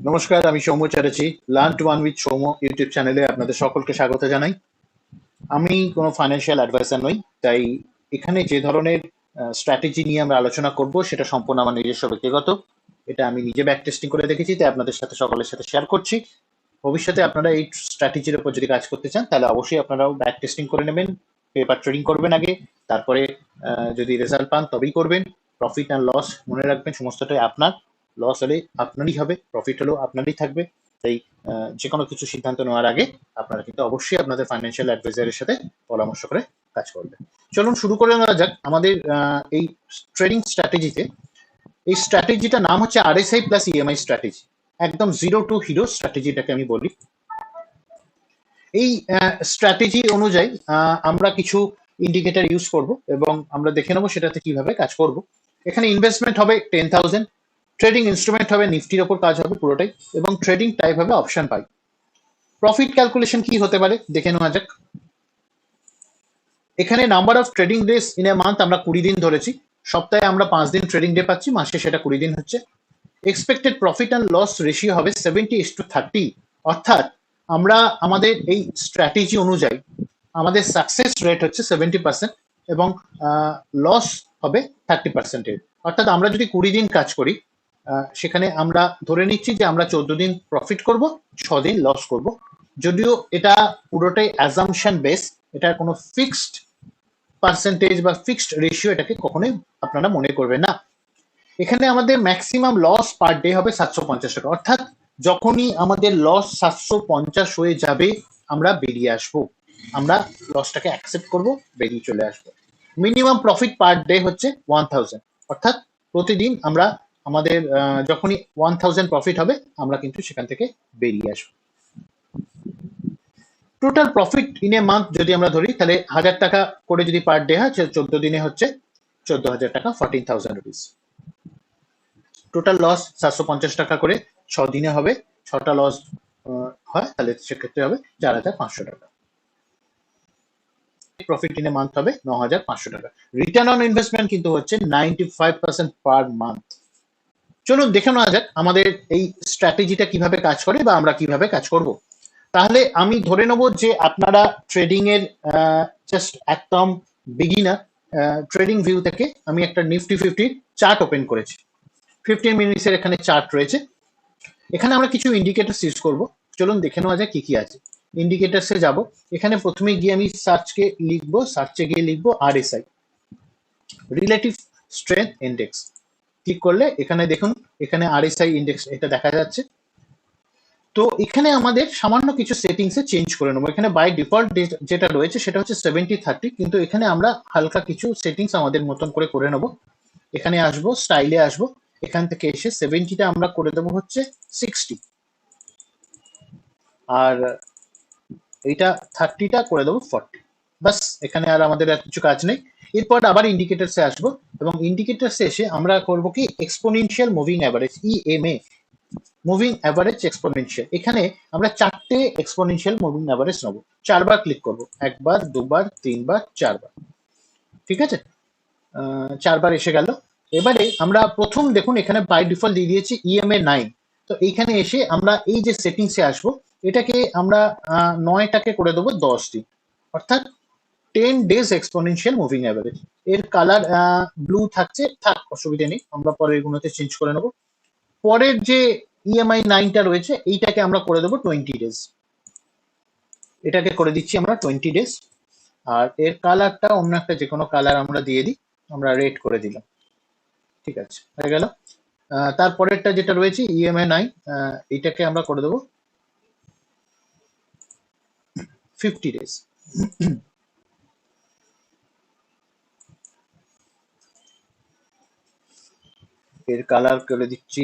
নমস্কার, আমি Soumya Chatterjee. Learn to one with Soumya YouTube চ্যানেলে আপনাদের সকলকে স্বাগত জানাই। আমি কোনো ফাইন্যান্সিয়াল অ্যাডভাইসার নই, তাই এখানে যে ধরনের স্ট্র্যাটেজি নিয়ে আমরা আলোচনা করব সেটা সম্পূর্ণ আমার নিজস্ব ব্যক্তিগত। এটা আমি নিজে ব্যাক টেস্টিং করে দেখেছি, তাই আপনাদের সাথে সকলের সাথে শেয়ার করছি। ভবিষ্যতে আপনারা এই স্ট্র্যাটেজির উপর যদি কাজ করতে চান তাহলে অবশ্যই আপনারাও ব্যাক টেস্টিং করে নেবেন, পেপার ট্রেডিং করবেন আগে, তারপরে যদি রেজাল্ট পান তবেই করবেন। প্রফিট অ্যান্ড লস মনে রাখবেন, সমস্তটাই আপনার। লস হলে আপনারই হবে, প্রফিট হলেও আপনারই থাকবে। তাই যে কোনো কিছু সিদ্ধান্ত নেওয়ার আগে আপনারা কিন্তু অবশ্যই আপনাদের ফাইন্যান্সিয়াল অ্যাডভাইজারের সাথে পরামর্শ করে কাজ করবেন। চলুন শুরু করে নেওয়া যাক আমাদের এই ট্রেডিং স্ট্র্যাটেজিতে। এই স্ট্র্যাটেজিটার নাম হচ্ছে আরএসআই প্লাস ইএমআই স্ট্র্যাটেজি। একদম জিরো টু হিরো স্ট্র্যাটেজিটাকে আমি বলি। এই স্ট্র্যাটেজি অনুযায়ী আমরা কিছু ইন্ডিকেটর ইউজ করব এবং আমরা দেখে নেবো সেটাতে কিভাবে কাজ করব। এখানে ইনভেস্টমেন্ট হবে 10,000, ট্রেডিং ইনস্ট্রুমেন্ট হবে নিফটির ওপর কাজ হবে পুরোটাই, এবং ট্রেডিং টাইপ হবে অপশন পাই। প্রফিট ক্যালকুলেশন কি হতে পারে দেখে নেওয়া যাক। এখানে number of trading days in a month আমরা 20 দিন ধরেছি, সপ্তাহে আমরা 5 দিন ট্রেডিং ডে পাচ্ছি, মাসে সেটা 20 দিন হচ্ছে। Expected profit and loss ratio হবে 70:30, অর্থাৎ আমরা আমাদের এই স্ট্র্যাটেজি অনুযায়ী আমাদের সাকসেস রেট হচ্ছে 70% এবং লস হবে 30%। অর্থাৎ আমরা যদি 20 দিন কাজ করি, সেখানে আমরা ধরে নিচ্ছি যে আমরা 14 দিন প্রফিট করব, 6 দিন লস করব। যদিও এটা পুরোটাই অ্যাজাম্পশন বেস, এটা কোনো ফিক্সড পার্সেন্টেজ বা ফিক্সড রেশিও এটাকে কখনোই আপনারা মনে করবেন না। এখানে আমাদের ম্যাক্সিমাম লস পার ডে হবে 750 টাকা, অর্থাৎ যখনই আমাদের লস 750 হয়ে যাবে আমরা বেরিয়ে আসবো, আমরা লসটাকে অ্যাকসেপ্ট করব, বেরিয়ে চলে আসবো। মিনিমাম প্রফিট পার ডে হচ্ছে 1000, অর্থাৎ প্রতিদিন আমরা আমাদের যখনই 1000 প্রফিট হবে আমরা কিন্তু সেখান থেকে বেরিয়ে আসবো। Total profit in a month যদি আমরা ধরি তাহলে 1000 টাকা করে যদি পার ডে হয়, 14 দিনে হচ্ছে 14,000 টাকা, 14,000 রুপিস। টোটাল লস 750 টাকা করে 6 দিনে হবে, 6টা লস হয় তাহলে সেক্ষেত্রে হবে 4,500 টাকা। প্রফিট ইন এ মান্থ হবে 9,500 টাকা। রিটার্ন অন ইনভেস্টমেন্ট কিন্তু হচ্ছে 95% পার মান্থ। চলুন দেখে নেওয়া যাক আমাদের এই স্ট্র্যাটেজিটা কিভাবে কাজ করে বা আমরা কিভাবে কাজ করব। তাহলে আমি ধরে নেব যে আপনারা ট্রেডিং এর জাস্ট একদম বিগিনার। ট্রেডিং ভিউ থেকে আমি একটা নিফটি 50 চার্ট ওপেন করেছি। 15 মিনিটসের এখানে চার্ট রয়েছে। এখানে আমরা কিছু ইন্ডিকেটরস ইউজ করব। চলুন দেখে নেওয়া যাক কি কি আছে। ইন্ডিকেটরসে যাব, এখানে প্রথমে গিয়ে আমি সার্চকে লিখবো, সার্চে গিয়ে লিখবো RSI, relative strength index. Click করলে এখানে দেখুন, এখানে আরএসআই ইন্ডেক্স এটা দেখা যাচ্ছে। তো এখানে আমাদের সামান্য কিছু সেটিংসে চেঞ্জ করে নেবো। এখানে বাই ডিফল্ট যেটা রয়েছে সেটা হচ্ছে 70-30, কিন্তু এখানে আমরা হালকা কিছু সেটিংস আমাদের মতন করে নেবো। এখানে আসবো, স্টাইলে আসবো, এখান থেকে এসে 70টা আমরা করে দেবো হচ্ছে 60, আর এইটা 30টা করে দেবো 40। বাস, এখানে আর আমাদের আর কিছু কাজ নেই। এরপর আবার ইন্ডিকেটরসে আসবো এবং ইন্ডিকেটরসে এসে আমরা করবো কি exponential moving average, EMA, moving average exponential. এখানে আমরা 4টে এক্সপোনেনশিয়াল মুভিং অ্যাভারেজ নেবো। 4বার ক্লিক করবো, 1বার, 2বার, 3বার, 4বার। ঠিক আছে, 4বার এসে গেল। এবারে আমরা প্রথম দেখুন এখানে বাই ডিফল্ট দিয়ে দিয়েছি ইএমএ 9। তো এইখানে এসে আমরা এই যে সেটিংসে আসবো, এটাকে আমরা 9টাকে করে দেবো 10 দিন, অর্থাৎ 10 ডেজ এক্সপোনেনশিয়াল মুভিং অ্যাভারেজ। এর কালার ব্লু থাকছে, থাক, অসুবিধা নেই, আমরা পরে এগুলোতে চেঞ্জ করে নেবো। পরের যে ইএমআই 9টা রয়েছে এইটাকে আমরা করে দেবো 20 ডেজ, এটাকে করে দিচ্ছি আমরা 20 ডেজ। আর এর কালারটা অন্য একটা যে কোনো কালার আমরা দিয়ে দিই, আমরা রেড করে দিলাম। ঠিক আছে, হয়ে গেল। তারপরেরটা যেটা রয়েছে ইএমআই 9, এইটাকে আমরা করে দেবো 50 ডেজ। এর কালার করে দিচ্ছি,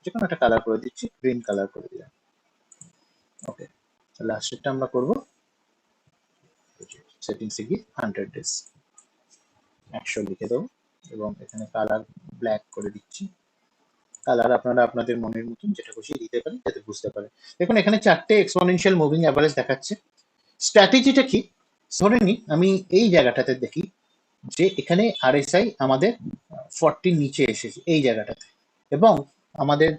যে কোনো একটা কালার করে দিচ্ছি, গ্রিন কালার করে দিলাম। ওকে, লাস্টেরটা আমরা করবো সেটিংসে গিয়ে 100 ডেজ, 100 লিখে দেবো এবং এখানে কালার ব্ল্যাক করে দিচ্ছি। কালার আপনারা আপনাদের মনের মতন যেটা খুশি দিতে পারেন যাতে বুঝতে পারে। দেখুন এখানে 4টে এক্সপোনেনশিয়াল মুভিং অ্যাভারেজ দেখাচ্ছে। স্ট্র্যাটেজিটা কি, ধরে নিই আমি এই জায়গাটাতে দেখি যে এখানে আরএসআই আমাদের 40 নিচে এসেছে এই জায়গাটাতে, এবং আমাদের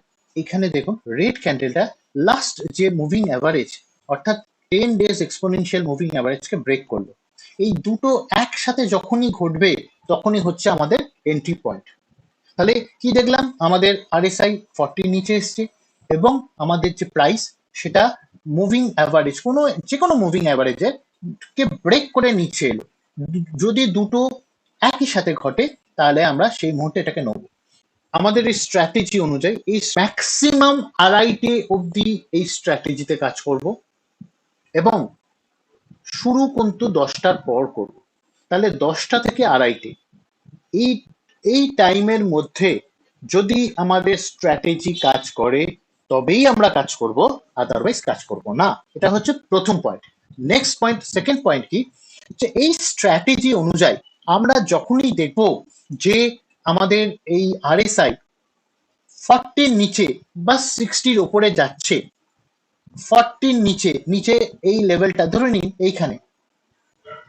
এখানে দেখুন রেড ক্যান্ডেলটা লাস্ট যে মুভিং অ্যাভারেজ অর্থাৎ 10 ডেজ এক্সপোনেনশিয়াল মুভিং অ্যাভারেজকে ব্রেক করলো। এই দুটো একসাথে যখনই ঘটবে তখনই হচ্ছে আমাদের এন্ট্রি পয়েন্ট। তাহলে কি দেখলাম, আমাদের আরএসআই 40 নিচে এসছে এবং আমাদের যে প্রাইস সেটা মুভিং অ্যাভারেজ যে কোনো মুভিং অ্যাভারেজের কে ব্রেক করে নিচে এলো। যদি দুটো একই সাথে ঘটে তাহলে আমরা সেই মুহূর্তে এটাকে নেব। আমাদের এই স্ট্র্যাটেজি অনুযায়ী এই ম্যাক্সিমাম আড়াইটে অবধি এই স্ট্র্যাটেজিতে কাজ করব এবং শুরু কিন্তু 10টার পর করব। তাহলে 10টা থেকে আড়াইটে এই এই টাইমের মধ্যে যদি আমাদের স্ট্র্যাটেজি কাজ করে তবেই আমরা কাজ করব, আদারওয়াইজ কাজ করব না। এটা হচ্ছে প্রথম point. Next point, second point কি, যে এই স্ট্র্যাটেজি অনুযায়ী আমরা যখনই দেখব যে আমাদের এই আরএসআই 40 নিচে বা 60 ওপরে যাচ্ছে, 40 নিচে নিচে এই লেভেলটা ধরে নিন এইখানে,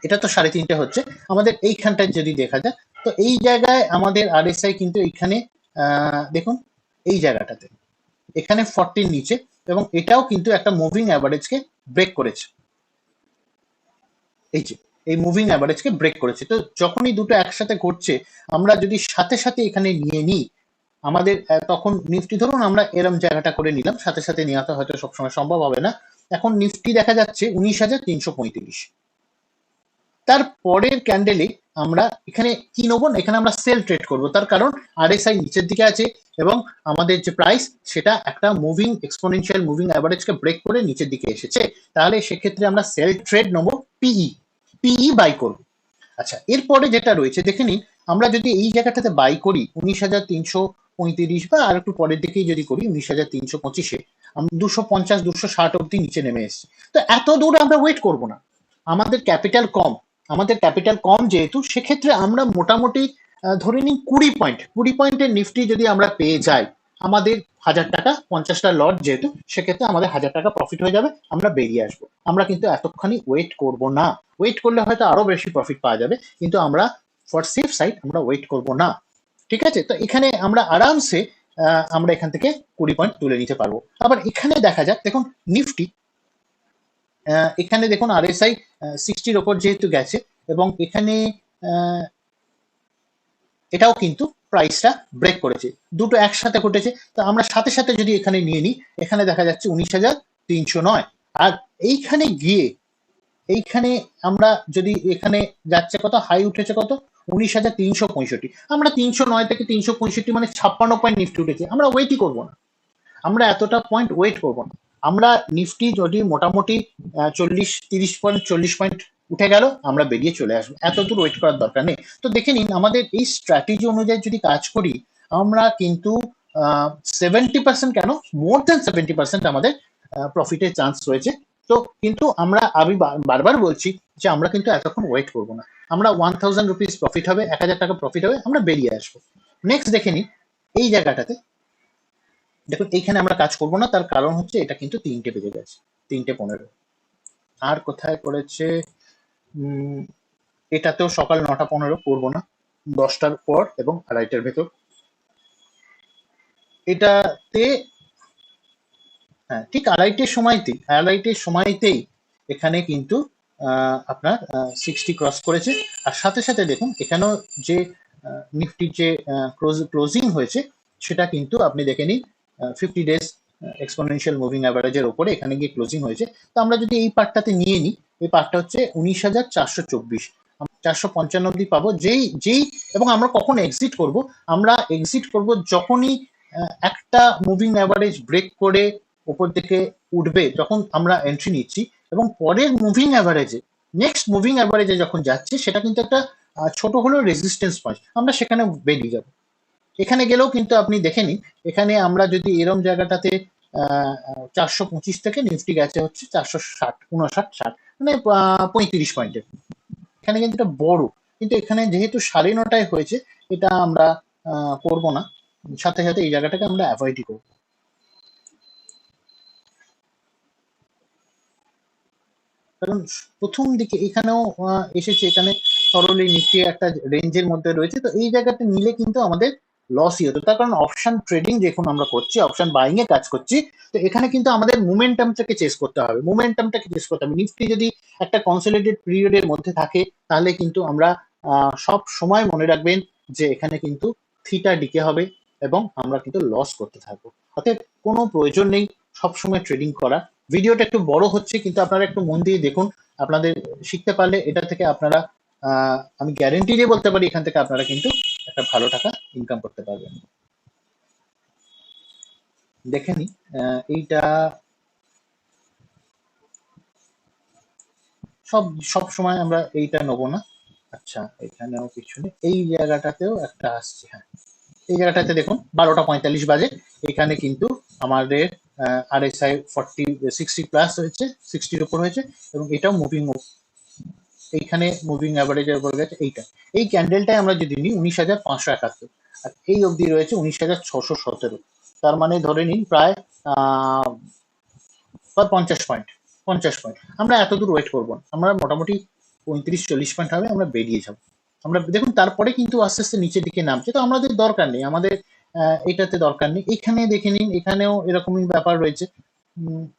এটা তো 3.5 হচ্ছে, আমাদের এইখানটায় যদি দেখা যায় তো এই জায়গায় আমাদের আরএসআই কিন্তু এইখানে দেখুন এই জায়গাটাতে এখানে 40 নিচে এবং এটাও কিন্তু একটা মুভিং অ্যাভারেজকে ব্রেক করেছে। এই যে এই মুভিং অ্যাভারেজকে ব্রেক করেছে। তো যখনই দুটো একসাথে ঘটছে আমরা যদি সাথে সাথে এখানে নিয়ে নিই, আমাদের তখন নিফটি ধরুন আমরা এরম জায়গাটা করে নিলাম, সাথে সাথে নেওয়াটা হয়তো সবসময় সম্ভব হবে না। এখন নিফটি দেখা যাচ্ছে 19,335। তার পরের ক্যান্ডেলে আমরা এখানে কি নেবো, এখানে আমরা সেল ট্রেড করব, তার কারণ আরএসআই নিচের দিকে আছে এবং আমাদের যে প্রাইস সেটা একটা মুভিং এক্সপোনেনশিয়াল মুভিং অ্যাভারেজকে ব্রেক করে নিচের দিকে এসেছে। তাহলে সেক্ষেত্রে আমরা সেল ট্রেড নেবো, পিই বাই করব। আচ্ছা, এরপরে যেটা রয়েছে দেখে নিন, আমরা যদি এই জায়গাটাতে বাই করি 19,335 বা আর একটু পরের দিকেই যদি করি 19,325-এ, 250-260 অব্দি নিচে নেমে এসছে। তো এত দূর আমরা ওয়েট করব না, আমাদের ক্যাপিটাল কম যেহেতু, সেক্ষেত্রে আমরা মোটামুটি ধরে নিন 20 পয়েন্টের নিফটি যদি আমরা পেয়ে যাই, আমাদের 1,000 টাকা, 50টা লট যেহেতু, সেক্ষেত্রে আমাদের 1,000 টাকা প্রফিট হয়ে যাবে, আমরা বেরিয়ে আসবো। আমরা কিন্তু এতক্ষণই ওয়েট করব না, ওয়েট করলে হয়তো আরো বেশি প্রফিট পাওয়া যাবে, কিন্তু আমরা ফর সেফ সাইড আমরা ওয়েট করব না। ঠিক আছে, তো এখানে আমরা আরামসে আমরা এখান থেকে 20 পয়েন্ট তুলে নিতে পারবো। আবার এখানে দেখা যাক, দেখুন নিফটি এখানে দেখুন আরএসআই 60-র ওপর যেহেতু গেছে এবং এখানে এটাও কিন্তু প্রাইসটা ব্রেক করেছে, দুটো একসাথে ঘটেছে। তো আমরা সাথে সাথে যদি এখানে নিয়ে নিই, এখানে দেখা যাচ্ছে 19,309, আর এইখানে গিয়ে এইখানে আমরা যদি এখানে যাচ্ছে কত, হাই উঠেছে কত, 19,365। আমরা 309 থেকে 365 মানে 56 পয়েন্ট নিফটি উঠেছে, আমরা ওয়েটই করবো না, আমরা এতটা পয়েন্ট ওয়েট করবো না। আমরা নিফটি যদি মোটামুটি 40-30 পয়েন্ট 40 পয়েন্ট উঠে গেল আমরা বেরিয়ে চলে আসবো, এত দূর ওয়েট করার দরকার নেই। তো দেখে নিন আমাদের এই স্ট্র্যাটেজি অনুযায়ী যদি কাজ করি আমরা কিন্তু 70% কেন, মোর দেন 70% আমাদের প্রফিটের চান্স রয়েছে। তো কিন্তু আমি বারবার বলছি যে আমরা কিন্তু এতক্ষণ ওয়েট করবো না, আমরা 1,000 রুপিস প্রফিট হবে, 1,000 টাকা প্রফিট হবে, আমরা বেরিয়ে আসবো। নেক্সট দেখে নিন এই জায়গাটাতে, দেখুন এইখানে আমরা কাজ করব না, তার কারণ হচ্ছে এটা কিন্তু 3টে বেজে গেছে, 3:15। আর কোথায় করেছে, এটাতেও সকাল 9:15 করবো না, 10টার পর এবং 2:30টার ভেতর। এটাতে হ্যাঁ ঠিক 2:30 সময়তেই এখানে কিন্তু আপনার 60 ক্রস করেছে। আর সাথে সাথে দেখুন এখানেও যে নিফটির যে ক্লোজিং হয়েছে সেটা কিন্তু আপনি দেখে নিন 50 ডেজ এক্সপোনেনশিয়াল মুভিং অ্যাভারেজের ওপরে এখানে গিয়ে ক্লোজিং হয়েছে। তো আমরা যদি এই পার্টটাতে নিয়ে নিই, এই পার্টটা হচ্ছে 19,424, 455 অব্দি পাবো যেই এবং আমরা কখন এক্সিট করব, আমরা এক্সিট করব যখনই একটা মুভিং অ্যাভারেজ ব্রেক করে উপর দিকে উঠবে, যখন আমরা এন্ট্রি নিচ্ছি এবং পরের মুভিং অ্যাভারেজে নেক্সট মুভিং অ্যাভারেজে যখন যাচ্ছে সেটা কিন্তু একটা ছোট হলেও রেজিস্ট্যান্স পয়েন্ট, আমরা সেখানে বেরিয়ে যাব। এখানে গেলেও কিন্তু আপনি দেখে নিন, এখানে আমরা যদি এরম জায়গাটাতে 425 থেকে নিফটি গেছে হচ্ছে 460, 59, 60 মানে 35 পয়েন্টের, এখানে কিন্তু এটা বড়, কিন্তু এখানে যেহেতু 9:30টায় হয়েছে এটা আমরা করব না, সাথে সাথে এই জায়গাটাকে আমরা অ্যাভয়েডই করব। কারণ প্রথম দিকে এখানেও এসেছে, এখানে সরলি নিফটি একটা রেঞ্জের মধ্যে রয়েছে, তো এই জায়গাটা নিলে কিন্তু আমাদের লসই হতো। তার কারণ অপশন ট্রেডিং যখন আমরা করছি, অপশন বাইং এ কাজ করছি, তো এখানে কিন্তু আমাদের মোমেন্টামটাকে চেস করতে হবে, নিফটি যদি একটা কনসলিডেটেড পিরিয়ডের মধ্যে থাকে, তাহলে কিন্তু আমরা সব সময় মনে রাখবেন যে এখানে কিন্তু থিটা ডিকে হবে এবং আমরা কিন্তু লস করতে থাকবো। অতএব কোনো প্রয়োজন নেই সবসময় ট্রেডিং করা। ভিডিওটা একটু বড় হচ্ছে, কিন্তু আপনারা একটু মন দিয়ে দেখুন। আপনাদের শিখতে পারলে এটা থেকে আপনারা আমি গ্যারেন্টি দিয়ে বলতে পারি এখান থেকে আপনারা কিন্তু একটা ভালো টাকা ইনকাম করতে পারবেন। দেখে নি এইটা সব সময় আমরা এইটা নেবো না। আচ্ছা, এখানেও কিছু নেই, এই জায়গাটাতেও একটা আসছে। হ্যাঁ, এই জায়গাটাতে দেখুন 12টা 45 বাজে, এখানে কিন্তু আমাদের RSI 60 প্লাস হয়েছে, 60-র উপর হয়েছে, এবং এটাও মুভিং, এইখানে মুভিং অ্যাভারেজের উপর গেছে। এই ক্যান্ডেলটাই আমরা যদি নিই 19,571, আর এই অবধি রয়েছে 19,617। তার মানে ধরে নিন প্রায় 50 পয়েন্ট। আমরা এত দূর ওয়েট করবো না, আমরা মোটামুটি 35-40 পয়েন্ট হবে, আমরা বেরিয়ে যাবো। আমরা দেখুন তারপরে কিন্তু আস্তে আস্তে নিচের দিকে নামছে, তো আমাদের দরকার নেই, আমাদের এটাতে দরকার নেই। এখানে দেখে নিন, এখানেও এরকমই ব্যাপার রয়েছে।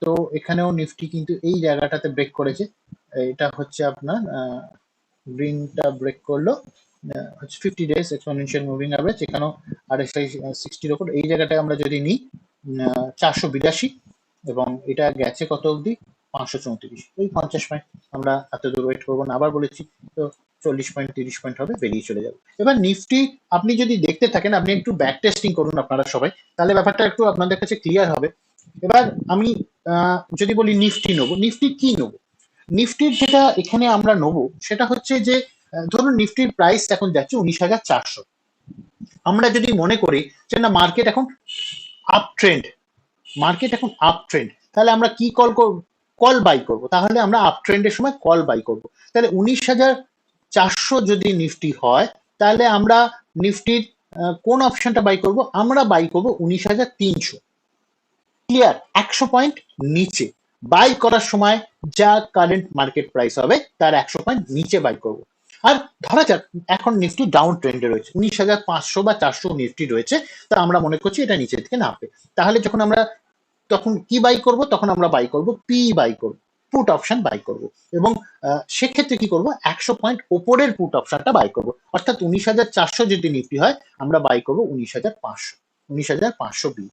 তো এখানেও নিফটি কিন্তু এই জায়গাটাতে ব্রেক করেছে, এটা হচ্ছে আপনার গ্রিনটা ব্রেক করলো, হচ্ছে 50 ডেজ এক্সপোনেনশিয়াল মুভিং অ্যাভারেজ, এখানেও RSI 60-র উপর। এই জায়গাটায় আমরা যদি নিই 482, এবং এটা গেছে কত অবধি 534, ওই 50 পয়েন্ট। আমরা এত দূর ওয়েট করবো না, আবার বলেছি তো 40 পয়েন্ট 30 পয়েন্ট হবে, বেরিয়ে চলে যাবে। এবার নিফটি আপনি যদি দেখতে থাকেন, আপনি একটু ব্যাক টেস্টিং করুন আপনারা সবাই, তাহলে ব্যাপারটা একটু আপনাদের কাছে ক্লিয়ার হবে। এবার আমি যদি বলি নিফটি নেবো, নিফটি কি নেবো, নিফটির যেটা এখানে আমরা নেবো সেটা হচ্ছে যে ধরুন নিফটির প্রাইস এখন যাচ্ছে 19,400। আমরা যদি মনে করি যে না, মার্কেট এখন আপ ট্রেন্ড, তাহলে আমরা কি কল বাই করব, তাহলে আমরা আপ ট্রেন্ডের সময় কল বাই করব। তাহলে 19,400 যদি নিফটি হয়, তাহলে আমরা নিফটির কোন অপশনটা বাই করব, আমরা বাই করব 19,300। ক্লিয়ার? 100 পয়েন্ট নিচে বাই করার সময় যা কারেন্ট মার্কেট প্রাইস হবে তার 100 পয়েন্ট নিচে বাই করব। আর ধরা যাক এখন নিফটি ডাউন ট্রেন্ডে রয়েছে, 19,500 বা 400 নিফটি রয়েছে, তা আমরা মনে করছি এটা নিচের দিকে নামবে। তাহলে তখন কি বাই করব, তখন আমরা বাই করব পি বাই করব, পুট অপশন বাই করব। এবং সেক্ষেত্রে কি করব, 100 পয়েন্ট ওপরের পুট অপশনটা বাই করব। অর্থাৎ 19,400 যদি নিফটি হয়, আমরা বাই করব 19,500 বি।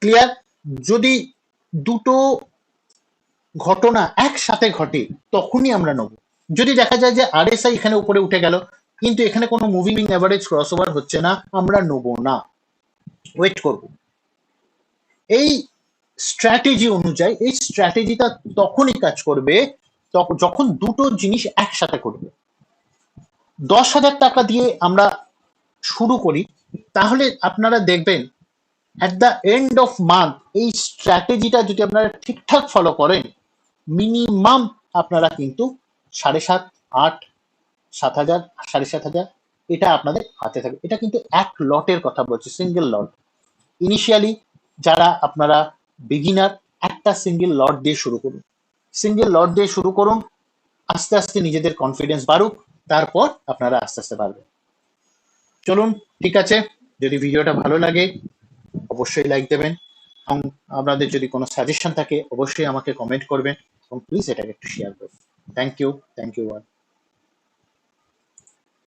ক্লিয়ার? যদি দুটো ঘটনা একসাথে ঘটে তখনই আমরা নেব। যদি দেখা যায় যে RSI এখানে উপরে উঠে গেল, কিন্তু এখানে কোনো মুভিং অ্যাভারেজ ক্রসওভার হচ্ছে না, আমরা নেব না, ওয়েট করব। এই স্ট্র্যাটেজি অনুযায়ী, এই স্ট্র্যাটেজিটা তখনই কাজ করবে যখন দুটো জিনিস একসাথে করবে। 10,000 টাকা দিয়ে আমরা শুরু করি, তাহলে আপনারা দেখবেন at the end of month এই স্ট্র্যাটেজিটা যদি আপনারা ঠিকঠাক ফলো করেন, মিনিমাম আপনারা কিন্তু 7,500, 8,000, 7,000, 7,500 এটা আপনাদের হাতে থাকবে। এটা কিন্তু এক লটের কথা বলছি, সিঙ্গেল লট। ইনিশিয়ালি যারা আপনারা বিগিনার, একটা সিঙ্গেল লট দিয়ে শুরু করুন, আস্তে আস্তে নিজেদের কনফিডেন্স বাড়ুক, তারপর আপনারা আস্তে আস্তে বাড়বেন। চলুন, ঠিক আছে, যদি ভিডিওটা ভালো লাগে অবশ্যই লাইক দেবেন, এবং আপনাদের যদি কোনো সাজেশন থাকে অবশ্যই আমাকে কমেন্ট করবেন, এবং প্লিজ এটাকে একটু শেয়ার করবেন। Thank you.